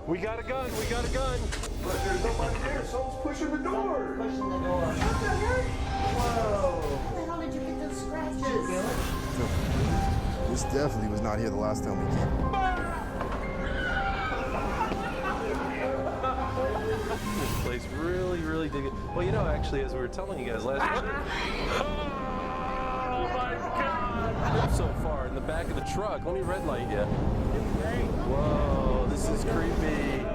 We got a gun, we got a gun. But there's nobody there. Someone's pushing the door. Pushing the door. What the heck? Whoa. How the hell did you get those scratches? Did you feel it? This definitely was not here the last time we came. This place really did it. Well, you know, actually, as we were telling you guys last week. Oh my God! So far in the back of the truck. Let me red light you. Whoa, this is creepy.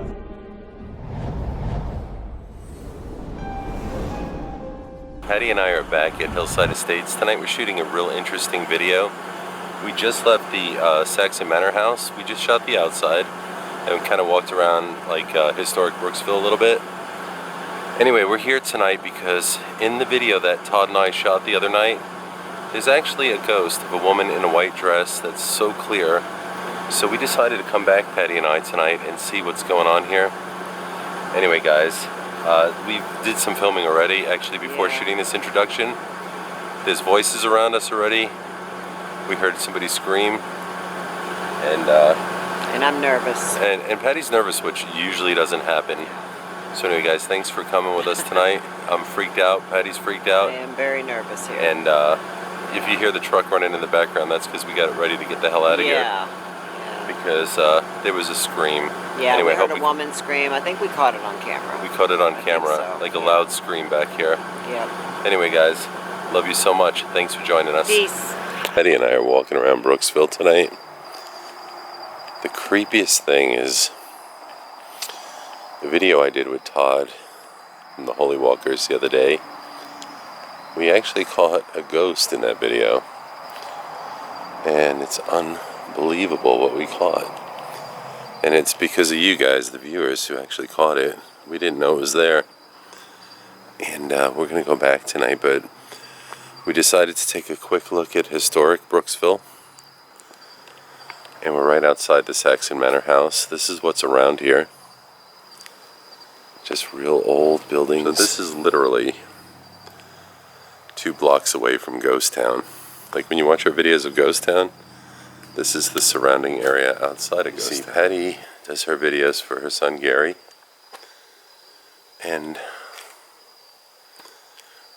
Patty and I are back at Hillside Estates. Tonight we're shooting a real interesting video. We just left the Saxon Manor house. We just shot the outside and we kind of walked around like historic Brooksville a little bit. Anyway, we're here tonight because in the video that Todd and I shot the other night, there's actually a ghost of a woman in a white dress that's so clear. So we decided to come back, Patty and I, tonight and see what's going on here. Anyway, guys, we did some filming already, actually, before shooting this introduction. There's voices around us already. We heard somebody scream. And I'm nervous. And Patty's nervous, which usually doesn't happen. So anyway, guys, thanks for coming with us tonight. I'm freaked out. Patty's freaked out. I am very nervous here. And if you hear the truck running in the background, that's because we got it ready to get the hell out of here. Yeah. Because there was a scream. Yeah, anyway, we heard a woman scream. I think we caught it on camera. We caught it on camera, so. like a loud scream back here. Yep. Anyway, guys, love you so much. Thanks for joining us. Peace. Patty and I are walking around Brooksville tonight. The creepiest thing is the video I did with Todd from the Holy Walkers the other day. We actually caught a ghost in that video. And it's unbelievable what we caught. And it's because of you guys, the viewers, who actually caught it. We didn't know it was there. And we're going to go back tonight, but we decided to take a quick look at historic Brooksville. And we're right outside the Saxon Manor house. This is what's around here. Just real old buildings. So this is literally 2 blocks away from Ghost Town. Like when you watch our videos of Ghost Town, this is the surrounding area outside of Ghost Town. Patty does her videos for her son Gary. And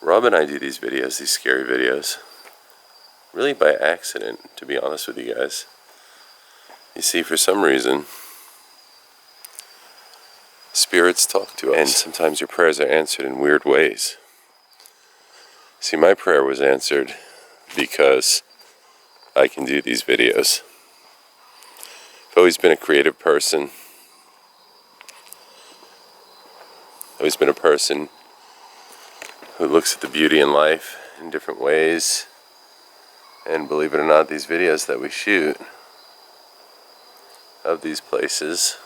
Rob and I do these videos, these scary videos, really by accident, to be honest with you guys. You see, for some reason, spirits talk to us. And sometimes your prayers are answered in weird ways. See, my prayer was answered because I can do these videos. I've always been a creative person. Always been a person who looks at the beauty in life in different ways. And believe it or not, these videos that we shoot of these places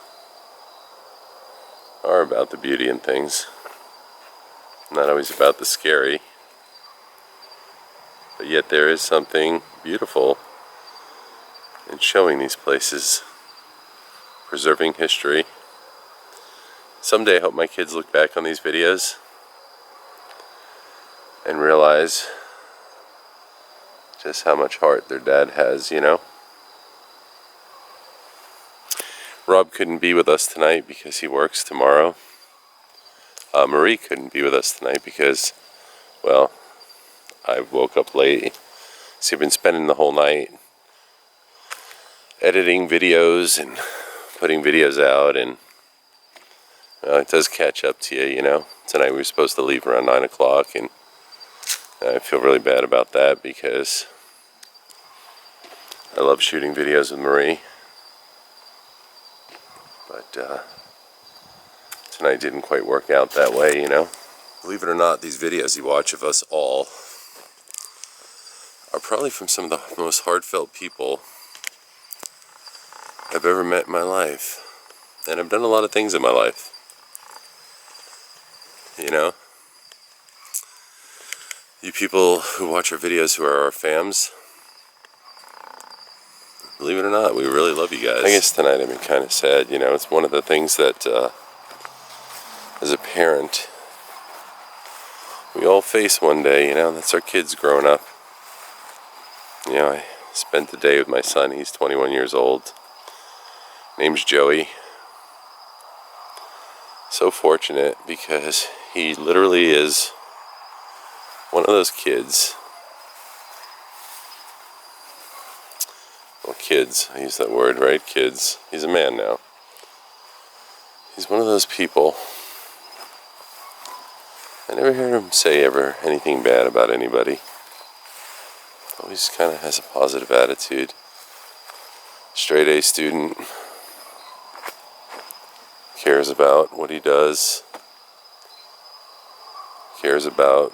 are about the beauty in things. Not always about the scary. But yet there is something beautiful in showing these places, preserving history. Someday I hope my kids look back on these videos and realize just how much heart their dad has, you know. Rob couldn't be with us tonight because he works tomorrow. Marie couldn't be with us tonight because, well, I woke up late. So I've been spending the whole night editing videos and putting videos out, and it does catch up to you, you know. Tonight we were supposed to leave around 9 o'clock, and I feel really bad about that because I love shooting videos with Marie. But tonight didn't quite work out that way, you know. Believe it or not, these videos you watch of us all are probably from some of the most heartfelt people I've ever met in my life. And I've done a lot of things in my life. You know? You people who watch our videos who are our fams, believe it or not, we really love you guys. I guess tonight I've been kind of sad, you know. It's one of the things that, as a parent, we all face one day, you know. That's our kids growing up. You know, I spent the day with my son. He's 21 years old. Name's Joey. So fortunate because he literally is one of those kids. Well, kids, I use that word, right? Kids. He's a man now. He's one of those people. I never heard him say ever anything bad about anybody. Always kind of has a positive attitude. Straight A student. Cares about what he does. Cares about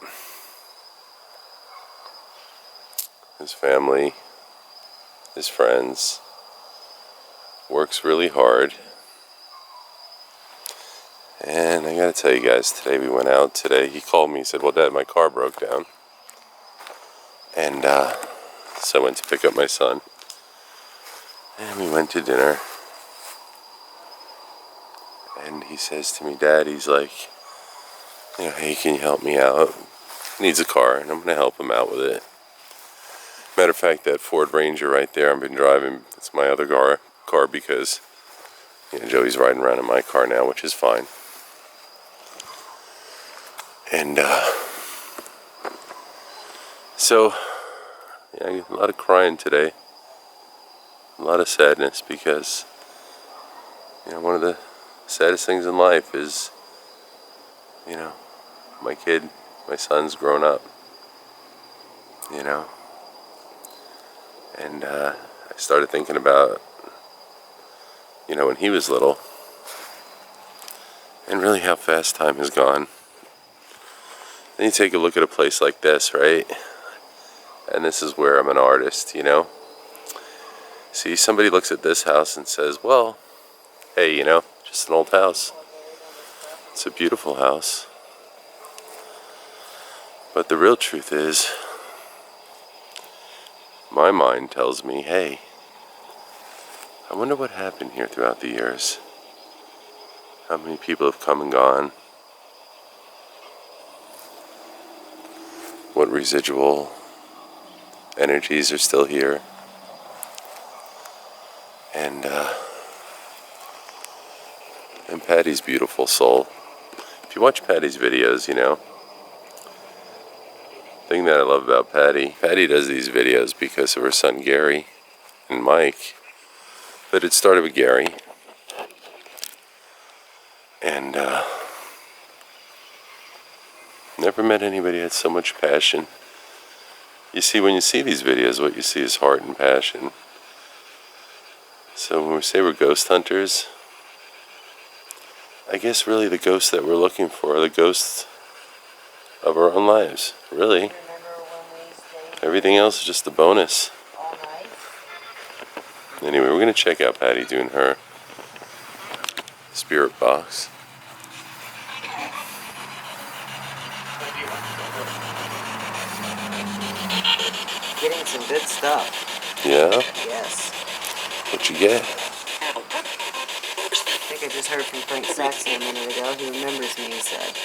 his family, his friends. Works really hard. And I gotta tell you guys, today we went out today. He called me, he said, well, Dad, my car broke down. And so I went to pick up my son. And we went to dinner. And he says to me, Dad, he's like, you know, hey, can you help me out? He needs a car, and I'm going to help him out with it. Matter of fact, that Ford Ranger right there I've been driving, it's my other car because, you know, Joey's riding around in my car now, which is fine. And so, yeah, a lot of crying today. A lot of sadness because, you know, one of the saddest things in life is, you know, my son's grown up, you know. And I started thinking about, you know, when he was little, and really how fast time has gone. Then you take a look at a place like this, right? And this is where I'm an artist, you know. See, somebody looks at this house and says, well, hey, you know, just an old house. It's a beautiful house. But the real truth is, my mind tells me, hey, I wonder what happened here throughout the years. How many people have come and gone? What residual energies are still here? And Patty's beautiful soul. If you watch Patty's videos, you know, the thing that I love about Patty does these videos because of her son Gary and Mike. But it started with Gary. And never met anybody that had so much passion. You see, when you see these videos, what you see is heart and passion. So when we say we're ghost hunters, I guess really the ghosts that we're looking for are the ghosts of our own lives, really. Remember when we stayed Everything else is just a bonus. all night? Anyway, we're going to check out Patty doing her spirit box. Getting some good stuff. Yeah? Yes. What you get? I think I just heard from Frank Saxon a minute ago. He remembers me, he said.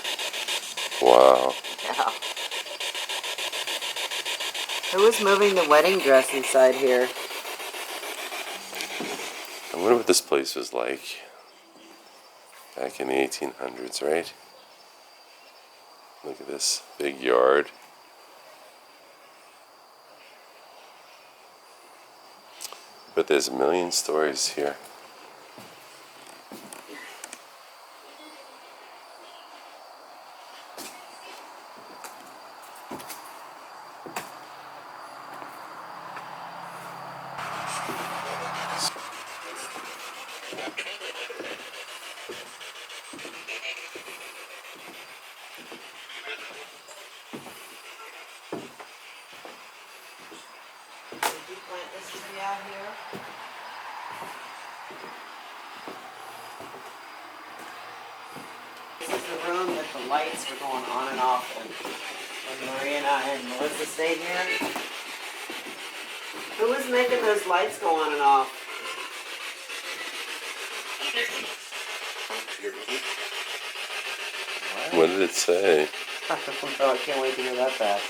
Wow. Yeah. Who was moving the wedding dress inside here? I wonder what this place was like back in the 1800s, right? Look at this big yard. But there's a million stories here. Did you plant this tree out here? This is the room that the lights were going on and off when Maria and I and Melissa stayed here. Who was making those lights go on and off? What did it say? Oh, I can't wait to hear that back.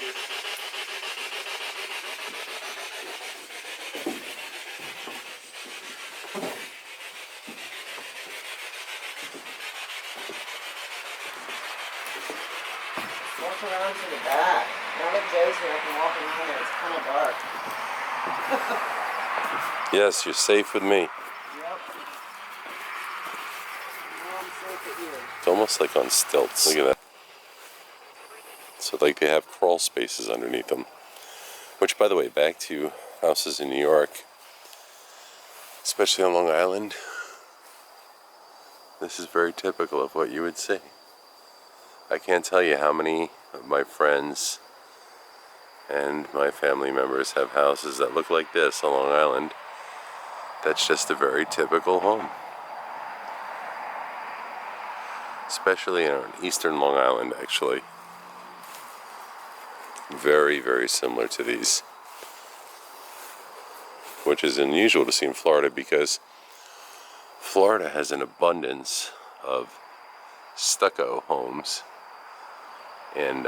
walk around to the back. Now that Joe's here, I can walk around there. It's kind of dark. Yes, you're safe with me. Yep. Now I'm safe with you. It's almost like on stilts. Look at that. So like they have crawl spaces underneath them. Which, by the way, back to houses in New York, especially on Long Island, this is very typical of what you would see. I can't tell you how many of my friends and my family members have houses that look like this on Long Island. That's just a very typical home. Especially on eastern Long Island, actually. Very, very similar to these. Which is unusual to see in Florida because Florida has an abundance of stucco homes. And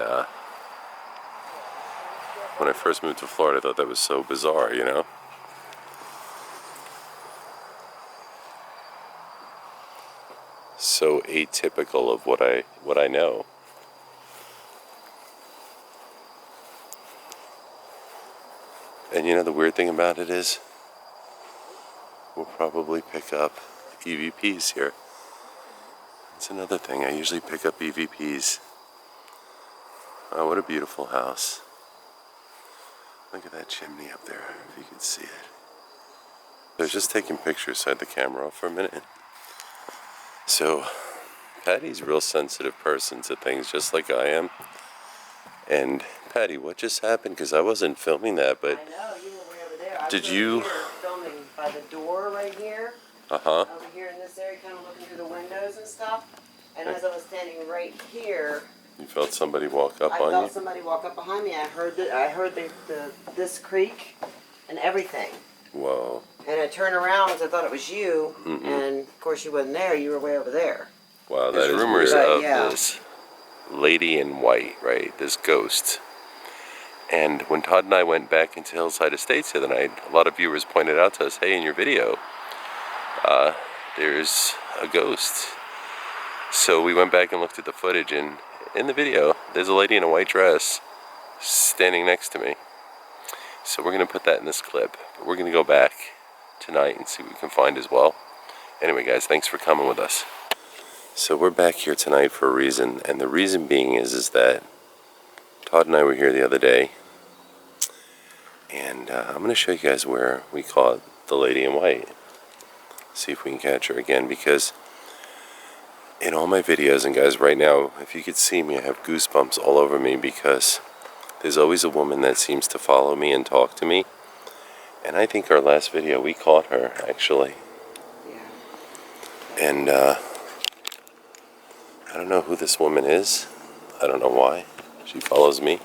when I first moved to Florida, I thought that was so bizarre, you know? So atypical of what I know. And you know the weird thing about it is, we'll probably pick up EVP'S here. It's another thing, I usually pick up EVP'S. Oh, what a beautiful house. Look at that chimney up there, if you can see it. I was just taking pictures, so I had the camera off for a minute. So, Patty's a real sensitive person to things, just like I am. And, Patty, what just happened? Because I wasn't filming that, but... I know, you were way over there. I did was you... over here filming by the door right here. Uh-huh. Over here in this area, kind of looking through the windows and stuff. And as I was standing right here... You felt somebody walk up I on you? felt somebody walk up behind me. I heard this creak and everything. Whoa. And I turned around because I thought it was you. Mm-mm. And of course you wasn't there. You were way over there. Wow, that There's is rumors weird. of Of this lady in white, right? This ghost. And when Todd and I went back into Hillside Estates the other night, a lot of viewers pointed out to us, hey, in your video, there's a ghost. So we went back and looked at the footage, and in the video, there's a lady in a white dress standing next to me. So we're going to put that in this clip. But we're going to go back tonight and see what we can find as well. Anyway, guys, thanks for coming with us. So we're back here tonight for a reason, and the reason being is that Todd and I were here the other day, and I'm going to show you guys where we caught the lady in white. See if we can catch her again, because in all my videos, and guys, right now, if you could see me, I have goosebumps all over me because there's always a woman that seems to follow me and talk to me. And I think our last video, we caught her, actually. Yeah. And I don't know who this woman is. I don't know why. She follows me.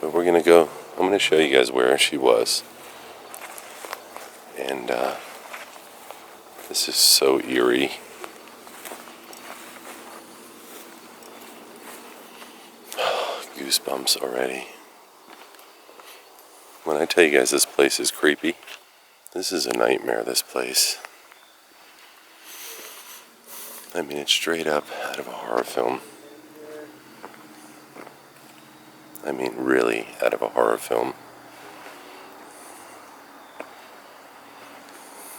But we're going to go, I'm going to show you guys where she was. And this is so eerie. Goosebumps already. When I tell you guys this place is creepy, this is a nightmare, this place. I mean, it's straight up out of a horror film. I mean, really out of a horror film.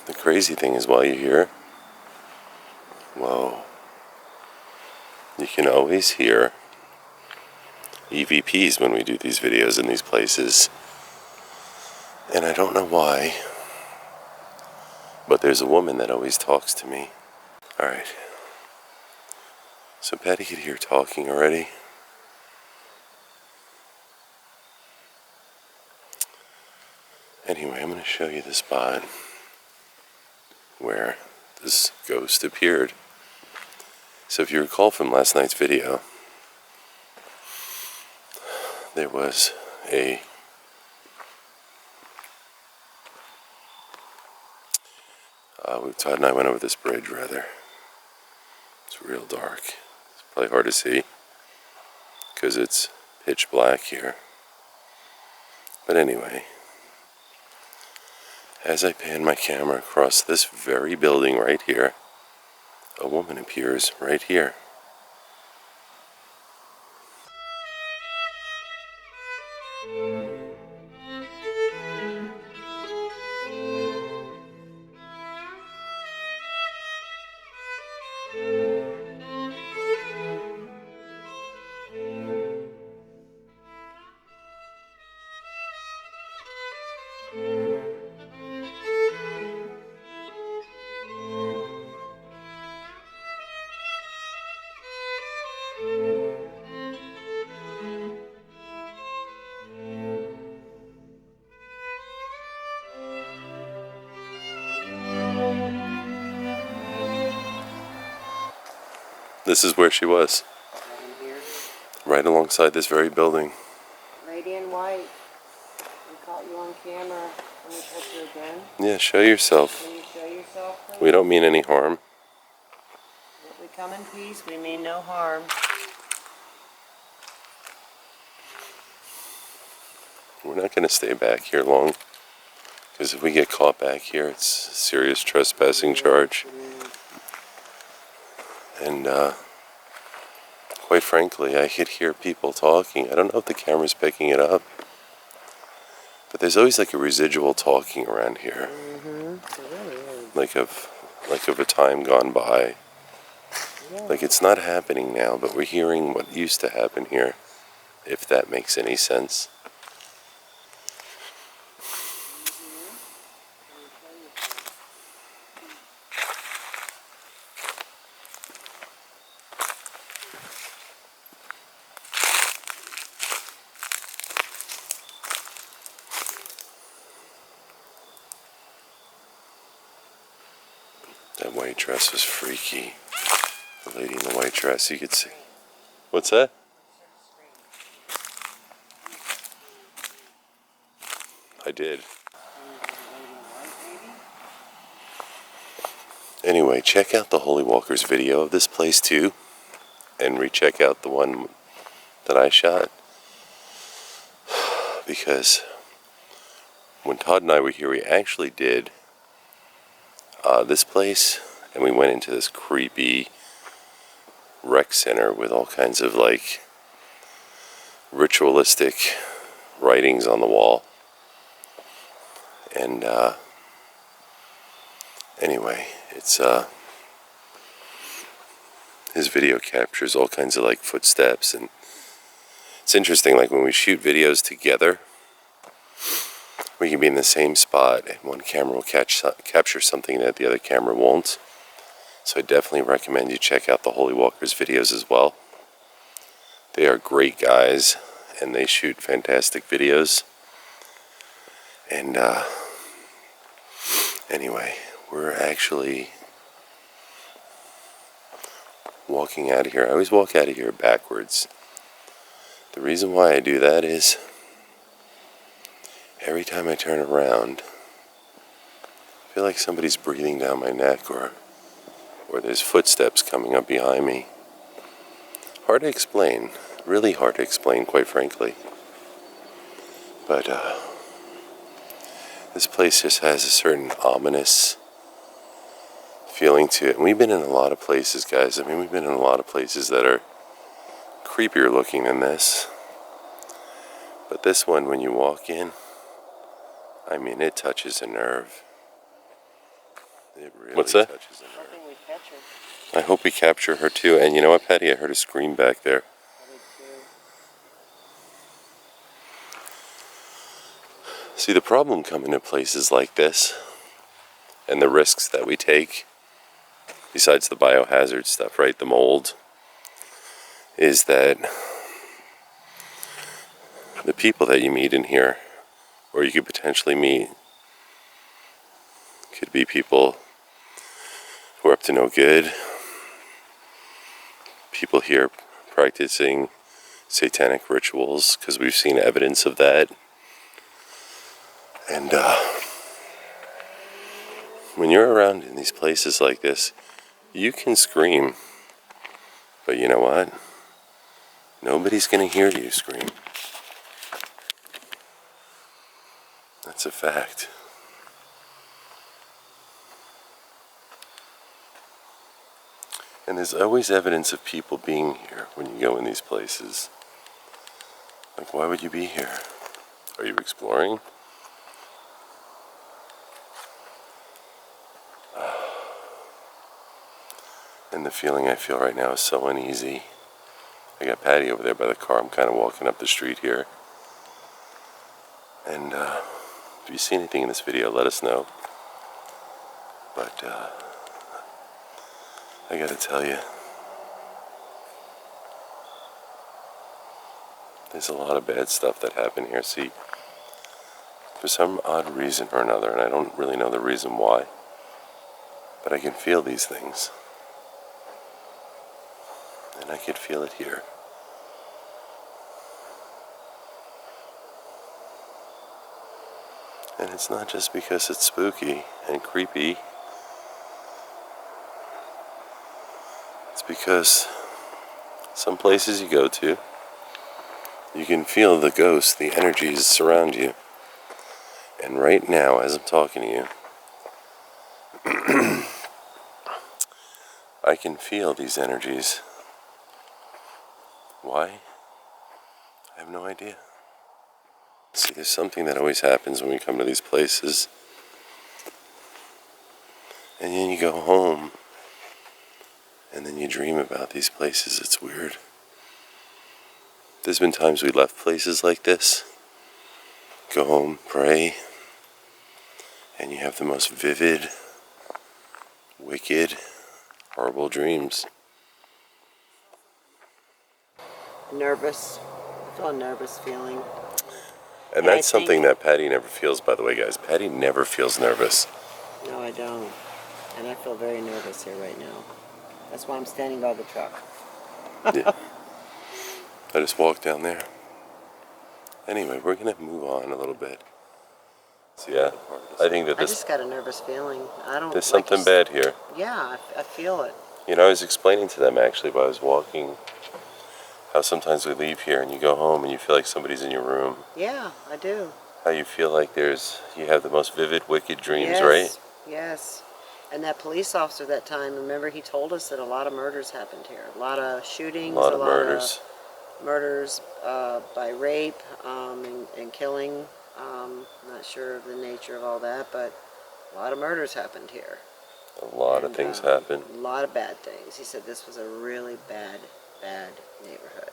The crazy thing is, while you're here, whoa, you can always hear EVP'S when we do these videos in these places. And I don't know why, but there's a woman that always talks to me. Alright. So Patty could hear talking already. Anyway, I'm going to show you the spot where this ghost appeared. So if you recall from last night's video, there was Todd and I went over this bridge, rather. It's real dark. It's probably hard to see because it's pitch black here. But anyway, as I pan my camera across this very building right here, a woman appears right here. This is where she was, Right in here. right alongside this very building. Radiant white. We caught you on camera. Can we touch you again? Yeah, show yourself. Can you show yourself, please? We don't mean any harm. We come in peace. We mean no harm. We're not going to stay back here long, because if we get caught back here, it's a serious trespassing charge. And quite frankly, I could hear people talking. I don't know if the camera's picking it up, but there's always like a residual talking around here, It really is. like of a time gone by. Like it's not happening now, but we're hearing what used to happen here, if that makes any sense. That white dress was freaky. The lady in the white dress, you could see. What's that? I did. Anyway, check out the Holy Walkers video of this place too, and recheck out the one that I shot. Because when Todd and I were here, we actually did this place, and we went into this creepy rec center with all kinds of like ritualistic writings on the wall. And anyway, it's his video captures all kinds of like footsteps, and it's interesting, like when we shoot videos together, we can be in the same spot and one camera will capture something that the other camera won't. So I definitely recommend you check out the Holy Walkers videos as well. They are great guys and they shoot fantastic videos. And anyway, we're actually walking out of here. I always walk out of here backwards. The reason why I do that is every time I turn around, I feel like somebody's breathing down my neck, or there's footsteps coming up behind me. Hard to explain. Really hard to explain, quite frankly. But this place just has a certain ominous feeling to it. And we've been in a lot of places, guys. I mean, we've been in a lot of places that are creepier looking than this. But this one, when you walk in, I mean, it touches a nerve. It really What's that? I Touches a nerve. think we catch her. I hope we capture her too. And you know what, Patty? I heard a scream back there. I did too. See, the problem coming to places like this, and the risks that we take, besides the biohazard stuff, right, the mold, is that the people that you meet in here, or you could potentially meet, could be people who are up to no good, people here practicing satanic rituals, because we've seen evidence of that. And when you're around in these places like this, you can scream, but you know what? Nobody's going to hear you scream. That's a fact. And there's always evidence of people being here when you go in these places. Like, why would you be here? Are you exploring? And the feeling I feel right now is so uneasy. I got Patty over there by the car. I'm kind of walking up the street here. And if you see anything in this video, let us know. But I gotta tell you, there's a lot of bad stuff that happened here. See, for some odd reason or another, and I don't really know the reason why, but I can feel these things. And I can feel it here. And it's not just because it's spooky and creepy. It's because some places you go to, you can feel the ghosts, the energies surround you. And right now, as I'm talking to you, I can feel these energies. Why? I have no idea. See, there's something that always happens when we come to these places. And then you go home, and then you dream about these places. It's weird. There's been times we left places like this, go home, pray, and you have the most vivid, wicked, horrible dreams. Nervous. I feel a nervous feeling. And that's something that Patty never feels, by the way, guys. Patty never feels nervous. No, I don't. And I feel very nervous here right now. That's why I'm standing by the truck. Yeah. I just walked down there. Anyway, we're going to move on a little bit. So yeah, I think that I just got a nervous feeling. I don't. There's something bad here. Yeah, I feel it. You know, I was explaining to them actually while I was walking how sometimes we leave here and you go home and you feel like somebody's in your room. Yeah, I do. How you feel like you have the most vivid, wicked dreams, Yes, right? Yes. And that police officer that time, remember, he told us that a lot of murders happened here. A lot of shootings. A lot of murders. Murders by rape and killing. Not sure of the nature of all that, but a lot of murders happened here. A lot of things happen. A lot of bad things. He said this was a really bad neighborhood.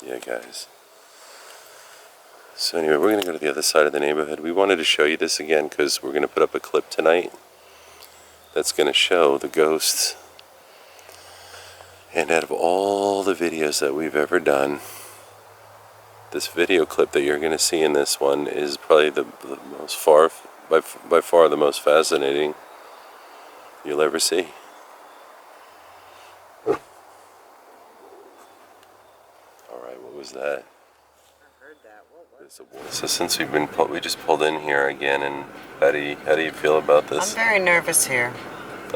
Yeah, guys. So anyway, we're going to go to the other side of the neighborhood. We wanted to show you this again because we're going to put up a clip tonight that's going to show the ghosts. And out of all the videos that we've ever done, this video clip that you're going to see in this one is probably the most by far the most fascinating you'll ever see. Alright, what was that? I heard that. What was it? So since we just pulled in here again, and Patty, how do you feel about this? I'm very nervous here.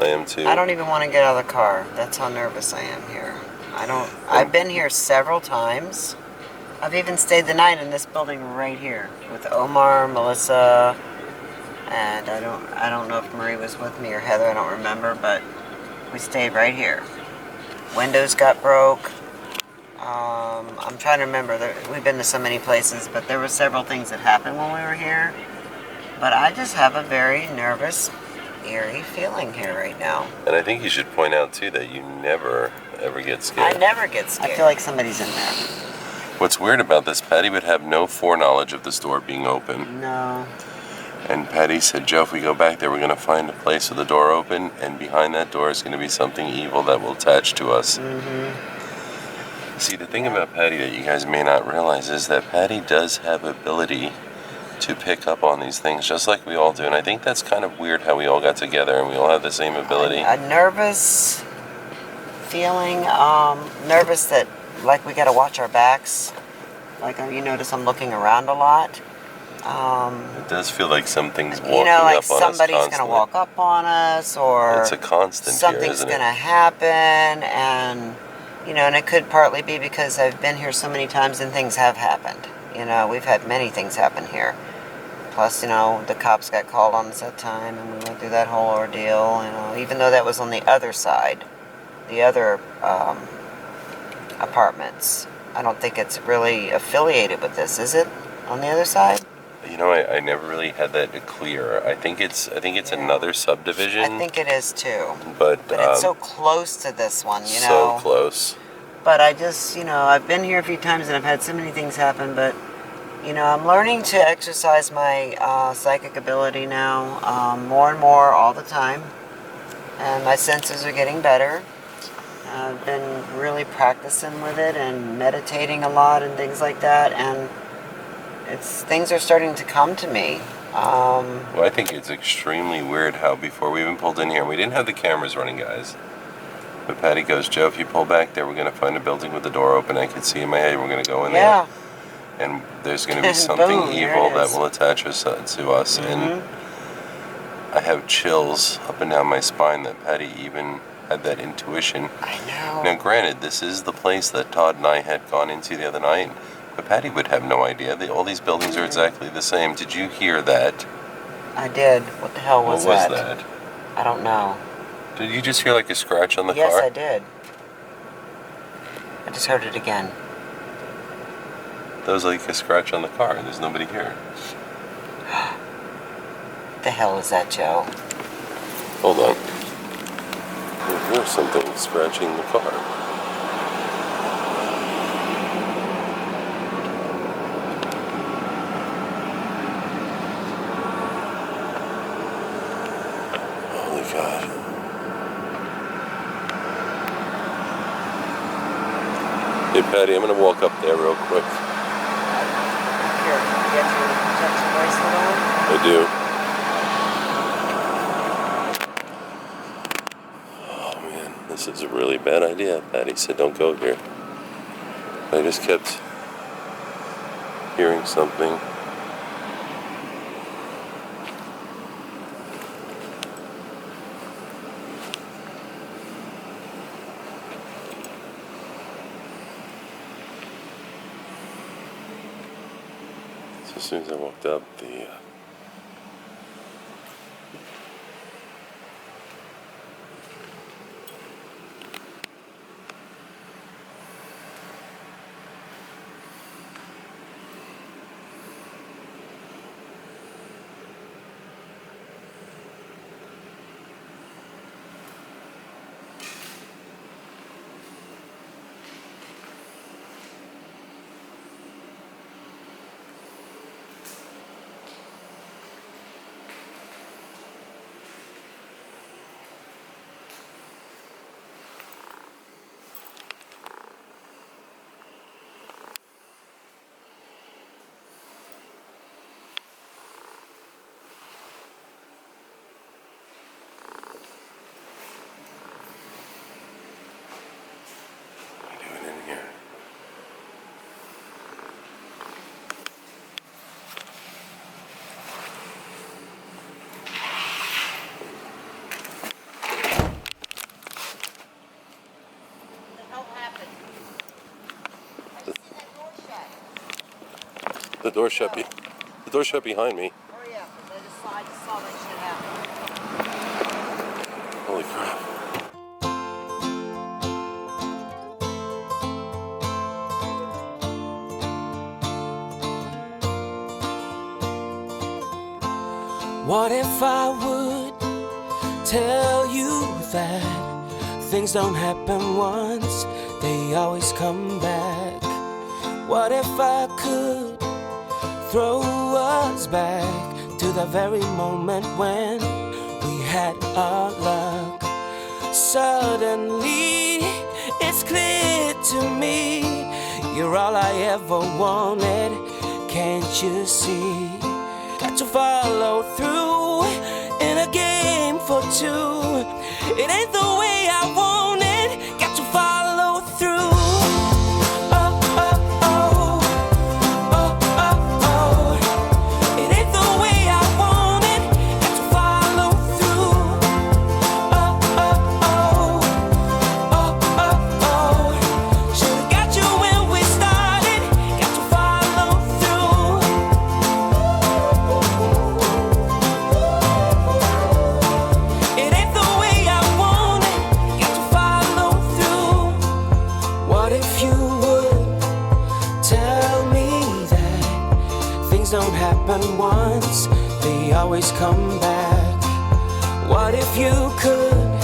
I am too. I don't even want to get out of the car. That's how nervous I am here. I've been here several times. I've even stayed the night in this building right here with Omar, Melissa, and I don't know if Marie was with me or Heather, I don't remember, but we stayed right here. Windows got broke. I'm trying to remember. We've been to so many places, but there were several things that happened when we were here. But I just have a very nervous, eerie feeling here right now. And I think you should point out too that you never ever get scared. I never get scared. I feel like somebody's in there. What's weird about this, Patty would have no foreknowledge of this door being open. No. And Patty said, Joe, if we go back there, we're going to find a place with the door open, and behind that door is going to be something evil that will attach to us. Mm-hmm. See, the thing about Patty that you guys may not realize is that Patty does have ability to pick up on these things, just like we all do. And I think that's kind of weird how we all got together and we all have the same ability. A nervous feeling, nervous that, like, we got to watch our backs. Like, you notice I'm looking around a lot. It does feel like something's walking like up on us somebody's going to walk up on us, or it's a constant something's going to happen, and, and it could partly be because I've been here so many times and things have happened. We've had many things happen here. Plus, you know, the cops got called on us that time, and we went through that whole ordeal. You know, even though that was on the other side, the other apartments. I don't think it's really affiliated with this, is it? On the other side? You know, I never really had that clear. I think it's another subdivision. I think it is too. But it's so close to this one, you know. So close. But I just, you know, I've been here a few times and I've had so many things happen, but, you know, I'm learning to exercise my psychic ability now more and more all the time. And my senses are getting better. I've been really practicing with it and meditating a lot and things like that, and things are starting to come to me. Well, I think it's extremely weird how before we even pulled in here, and we didn't have the cameras running, guys. But Patty goes, Joe, if you pull back there, we're going to find a building with the door open. I can see in my head we're going to go in there. And there's going to be something Boom, evil that will attach us to us. And I have chills up and down my spine that Patty even had that intuition. I know. Now, granted, this is the place that Todd and I had gone into the other night, but Patty would have no idea. All these buildings are exactly the same. Did you hear that? I did. What the hell was that? What was that? I don't know. Did you just hear like a scratch on the car? Yes, I did. I just heard it again. That was like a scratch on the car, and there's nobody here. What the hell is that, Joe? Hold on. I hear something scratching the car. Holy God. Hey, Patty, I'm going to walk up there real quick. Here, you get your protection bracelet on? I do. Oh, man, this is a really bad idea. Patty said don't go here. I just kept hearing something. So as soon as I walked up, what are you doing in here? What the hell happened? I just seen that door shut. The door shut. The door shut behind me. Hurry up, because I just saw that shit happen. Holy crap. What if I would tell you that things don't happen once, they always come back? What if I could throw us back to the very moment when we had our luck? Suddenly, it's clear to me, you're all I ever wanted, can't you see? Got to follow through in a game for two. It ain't the way I want it. Got to follow through. Oh, oh, oh. Oh, oh, oh. It ain't the way I want it. Got to follow through. Oh, oh, oh. Oh, oh, oh. Should've got you when we started. Got to follow through. done once, they always come back. What if you could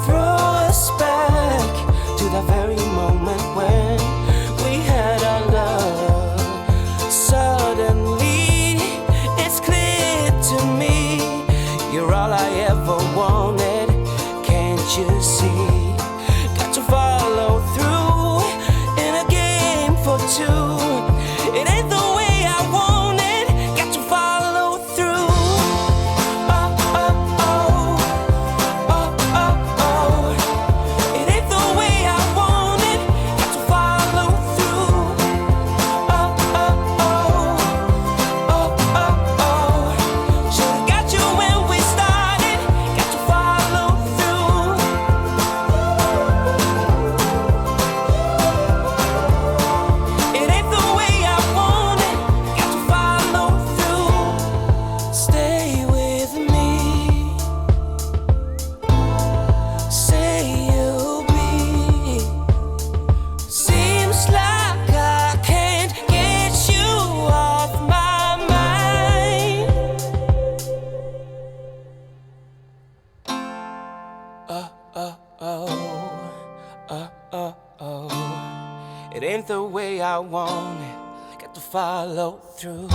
throw us back to the very moment when we had our love? Suddenly, it's clear to me, you're all I ever wanted. Can't you see? Got to follow through in a game for two. It ain't the way I want it. Got to follow through. Oh, oh, oh. Oh, oh, oh. It ain't the way I want it. Got to follow through. Oh, oh, oh. Oh, oh, oh. Should've got you when we started. Got to follow through. It ain't the way I want it. Got to follow through. Stay with me. Say you'll be. Seems like I can't get you off my mind. Oh. It ain't the way I want it. Got to follow through.